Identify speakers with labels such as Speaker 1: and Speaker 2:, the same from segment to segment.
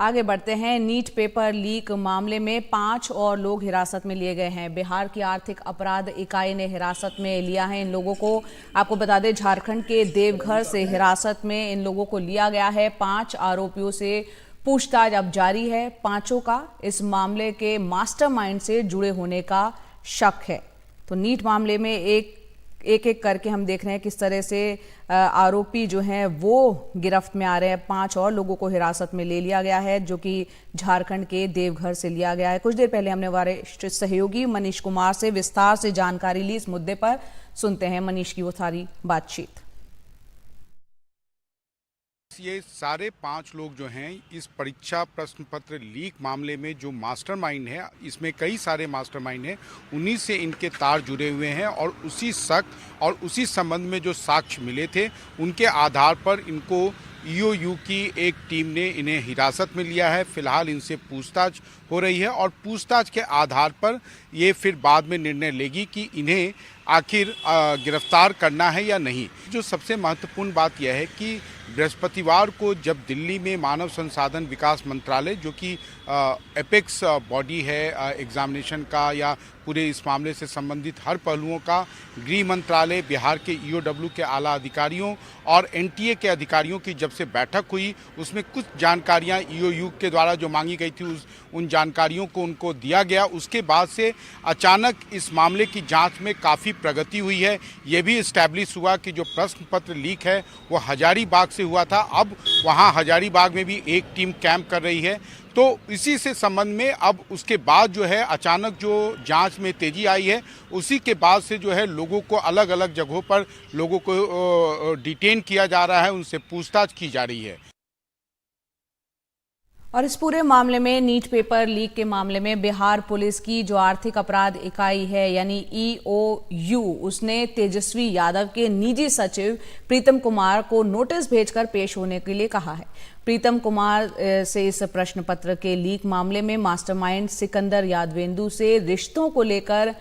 Speaker 1: आगे बढ़ते हैं। नीट पेपर लीक मामले में 5 और लोग हिरासत में लिए गए हैं। बिहार की आर्थिक अपराध इकाई ने हिरासत में लिया है इन लोगों को। आपको बता दें, झारखंड के देवघर से हिरासत में इन लोगों को लिया गया है। 5 आरोपियों से पूछताछ अब जारी है। पांचों का इस मामले के मास्टरमाइंड से जुड़े होने का शक है। तो नीट मामले में एक एक करके हम देख रहे हैं किस तरह से आरोपी जो हैं वो गिरफ्त में आ रहे हैं। 5 और लोगों को हिरासत में ले लिया गया है, जो कि झारखंड के देवघर से लिया गया है। कुछ देर पहले हमने हमारे सहयोगी मनीष कुमार से विस्तार से जानकारी ली इस मुद्दे पर। सुनते हैं मनीष की वो सारी बातचीत।
Speaker 2: ये सारे 5 लोग जो हैं इस परीक्षा प्रश्न पत्र लीक मामले में जो मास्टरमाइंड है, इसमें कई सारे मास्टरमाइंड हैं, उन्हीं से इनके तार जुड़े हुए हैं और उसी शक और उसी संबंध में जो साक्ष्य मिले थे उनके आधार पर इनको ईओयू की एक टीम ने इन्हें हिरासत में लिया है। फिलहाल इनसे पूछताछ हो रही है और पूछताछ के आधार पर ये फिर बाद में निर्णय लेगी कि इन्हें आखिर गिरफ्तार करना है या नहीं। जो सबसे महत्वपूर्ण बात यह है कि बृहस्पतिवार को जब दिल्ली में मानव संसाधन विकास मंत्रालय, जो कि एपेक्स बॉडी है एग्जामिनेशन का या पूरे इस मामले से संबंधित हर पहलुओं का, गृह मंत्रालय, बिहार के ईओडब्ल्यू के आला अधिकारियों और एनटीए के अधिकारियों की जब से बैठक हुई, उसमें कुछ जानकारियां ईओयू के द्वारा जो मांगी गई थी उन जानकारियों को उनको दिया गया। उसके बाद से अचानक इस मामले की जांच में काफ़ी प्रगति हुई है। ये भी इस्टेब्लिश हुआ कि जो प्रश्न पत्र लीक है वो हजारीबाग से हुआ था। अब वहाँ हजारीबाग में भी एक टीम कैंप कर रही है। तो इसी से संबंध में अब उसके बाद जो है अचानक जो जांच में तेजी आई है, उसी के बाद से जो है लोगों को अलग अलग जगहों पर लोगों को डिटेन किया जा रहा है, उनसे पूछताछ की जा रही है।
Speaker 1: और इस पूरे मामले में, नीट पेपर लीक के मामले में, बिहार पुलिस की जो आर्थिक अपराध इकाई है यानी ईओयू, उसने तेजस्वी यादव के निजी सचिव प्रीतम कुमार को नोटिस भेजकर पेश होने के लिए कहा है। प्रीतम कुमार से इस प्रश्न पत्र के लीक मामले में मास्टरमाइंड सिकंदर यादवेंदु से रिश्तों को लेकर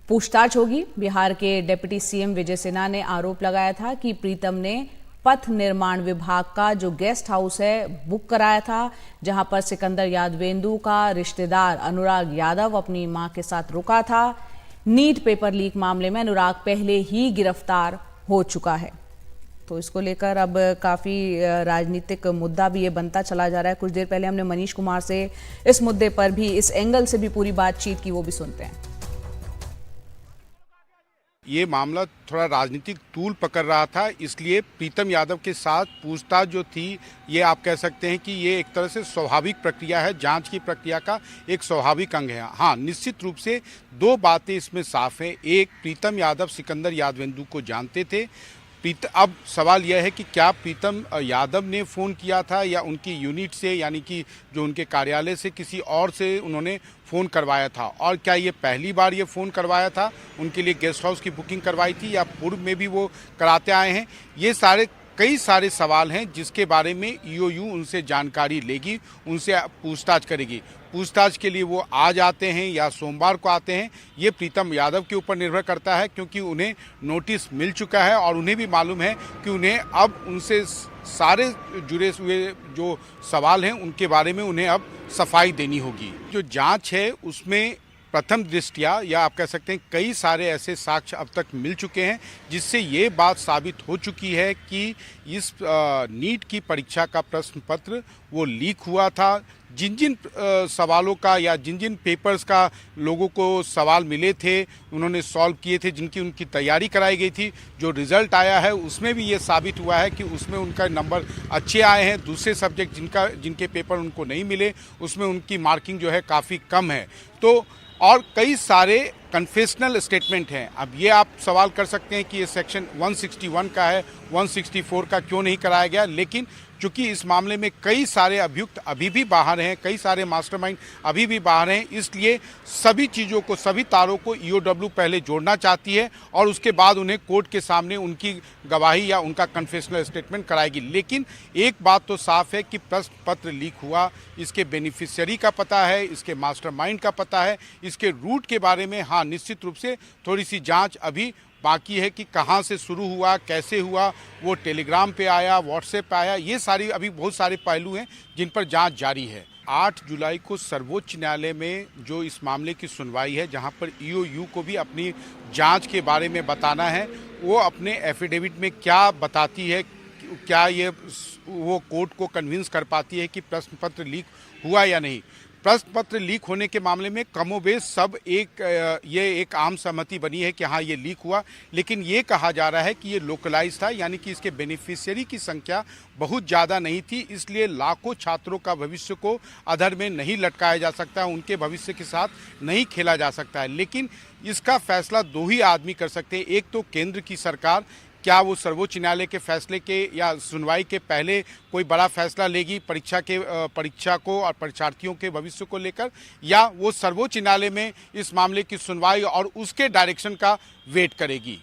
Speaker 1: पूछताछ होगी। बिहार के डिप्टी सीएम विजय सिन्हा ने आरोप लगाया था कि प्रीतम ने पथ निर्माण विभाग का जो गेस्ट हाउस है बुक कराया था, जहां पर सिकंदर यादवेंदु का रिश्तेदार अनुराग यादव अपनी मां के साथ रुका था। नीट पेपर लीक मामले में अनुराग पहले ही गिरफ्तार हो चुका है। तो इसको लेकर अब काफी राजनीतिक मुद्दा भी ये बनता चला जा रहा है। कुछ देर पहले हमने मनीष कुमार से इस मुद्दे पर भी, इस एंगल से भी पूरी बातचीत की, वो भी सुनते हैं।
Speaker 2: ये मामला थोड़ा राजनीतिक तूल पकड़ रहा था, इसलिए प्रीतम यादव के साथ पूछताछ जो थी, ये आप कह सकते हैं कि ये एक तरह से स्वाभाविक प्रक्रिया है, जांच की प्रक्रिया का एक स्वाभाविक अंग है। हाँ, निश्चित रूप से 2 बातें इसमें साफ हैं। एक, प्रीतम यादव सिकंदर यादवेंदु को जानते थे। अब सवाल यह है कि क्या प्रीतम यादव ने फ़ोन किया था या उनकी यूनिट से, यानी कि जो उनके कार्यालय से किसी और से उन्होंने फ़ोन करवाया था, और क्या ये पहली बार ये फ़ोन करवाया था, उनके लिए गेस्ट हाउस की बुकिंग करवाई थी या पूर्व में भी वो कराते आए हैं। ये कई सारे सवाल हैं जिसके बारे में ईओयू उनसे जानकारी लेगी, उनसे पूछताछ करेगी। पूछताछ के लिए वो आज आते हैं या सोमवार को आते हैं, ये प्रीतम यादव के ऊपर निर्भर करता है, क्योंकि उन्हें नोटिस मिल चुका है और उन्हें भी मालूम है कि उन्हें अब उनसे सारे जुड़े हुए जो सवाल हैं उनके बारे में उन्हें अब सफाई देनी होगी। जो जांच है उसमें प्रथम दृष्टया, या आप कह सकते हैं कई सारे ऐसे साक्ष्य अब तक मिल चुके हैं जिससे ये बात साबित हो चुकी है कि इस नीट की परीक्षा का प्रश्न पत्र वो लीक हुआ था। जिन जिन सवालों का या जिन जिन पेपर्स का लोगों को सवाल मिले थे, उन्होंने सॉल्व किए थे, जिनकी उनकी तैयारी कराई गई थी, जो रिज़ल्ट आया है उसमें भी ये साबित हुआ है कि उसमें उनका नंबर अच्छे आए हैं। दूसरे सब्जेक्ट जिनके पेपर उनको नहीं मिले, उसमें उनकी मार्किंग जो है काफ़ी कम है। तो और कई सारे कन्फेशनल स्टेटमेंट हैं। अब ये आप सवाल कर सकते हैं कि ये सेक्शन 161 का है, 164 का क्यों नहीं कराया गया, लेकिन चूंकि इस मामले में कई सारे अभियुक्त अभी भी बाहर हैं, कई सारे मास्टरमाइंड अभी भी बाहर हैं, इसलिए सभी चीज़ों को, सभी तारों को ईओडब्ल्यू पहले जोड़ना चाहती है और उसके बाद उन्हें कोर्ट के सामने उनकी गवाही या उनका कन्फेशनल स्टेटमेंट कराएगी। लेकिन एक बात तो साफ है कि प्रश्न पत्र लीक हुआ, इसके बेनिफिशियरी का पता है, इसके मास्टरमाइंड का पता है, इसके रूट के बारे में हाँ निश्चित रूप से थोड़ी सी जाँच अभी बाकी है कि कहाँ से शुरू हुआ, कैसे हुआ, वो टेलीग्राम पे आया, व्हाट्सएप पे आया, ये सारी अभी बहुत सारे पहलू हैं जिन पर जांच जारी है। 8 जुलाई को सर्वोच्च न्यायालय में जो इस मामले की सुनवाई है, जहां पर ईओयू को भी अपनी जांच के बारे में बताना है, वो अपने एफिडेविट में क्या बताती है, क्या ये वो कोर्ट को कन्विंस कर पाती है कि प्रश्न पत्र लीक हुआ या नहीं। प्रश्न पत्र लीक होने के मामले में कमोबेश सब ये एक आम सहमति बनी है कि हाँ ये लीक हुआ, लेकिन ये कहा जा रहा है कि ये लोकलाइज था, यानी कि इसके बेनिफिशियरी की संख्या बहुत ज़्यादा नहीं थी, इसलिए लाखों छात्रों का भविष्य को अधर में नहीं लटकाया जा सकता, उनके भविष्य के साथ नहीं खेला जा सकता है। लेकिन इसका फैसला दो ही आदमी कर सकते हैं, एक तो केंद्र की सरकार, क्या वो सर्वोच्च न्यायालय के फैसले के या सुनवाई के पहले कोई बड़ा फैसला लेगी परीक्षा को और परीक्षार्थियों के भविष्य को लेकर, या वो सर्वोच्च न्यायालय में इस मामले की सुनवाई और उसके डायरेक्शन का वेट करेगी।